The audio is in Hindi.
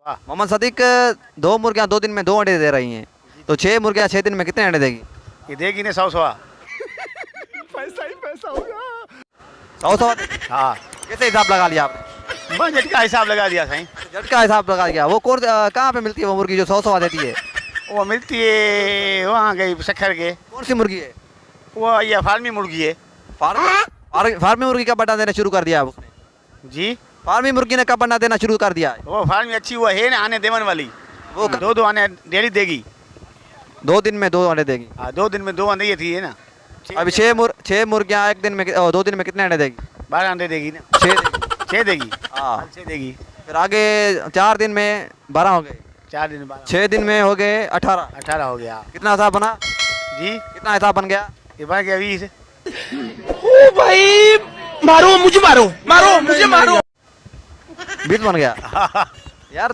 मोहम्मद सदीक, 2 मुर्गियां 2 दिन में 2 अंडे दे रही हैं, तो 6 मुर्गियां 6 दिन में कितने अंडे देगी? ये देगी ने 100 पैसा ही पैसा होगा। 100 हाँ कैसे हिसाब लगा लिया आपने? बस झटका हिसाब लगा दिया सही। झटका हिसाब लगा दिया। वो कौन कहाँ पे मिलती है वो मुर्गी जो 100 देती है? वो मिलती है वहाँ गई शक्कर के। कौन सी मुर्गी है? वो ये फार्मी मुर्गी है। फार्मी मुर्गी कब अंडा देना शुरू कर दिया है उसने? जी फार्मी मुर्गी ने कब अंडा देना शुरू कर दिया है? वो फार्मी अच्छी वो है ना आने देवन वाली, वो 2 आने डेली देगी। 2 दिन में 2 अंडे देगी। हाँ 2 दिन में 2 अंडे ये थी है ना। अभी 6 मुर्गियाँ एक दिन में 2 दिन में कितने अंडे देगी? 12 अंडे देगी ना। 6 देगी। 6 देगी। हाँ 6 देगी। फिर आगे 4 दिन में 12 हो गए, 4 दिन 12 6 दिन में हो गए 18। 18 हो गया। कितना हिसाब बना? जी कितना हिसाब बन गया? ये बन गया 20। ओ भाई मारो मुझे, मारो मुझे, मारो। 20 बन गया यार।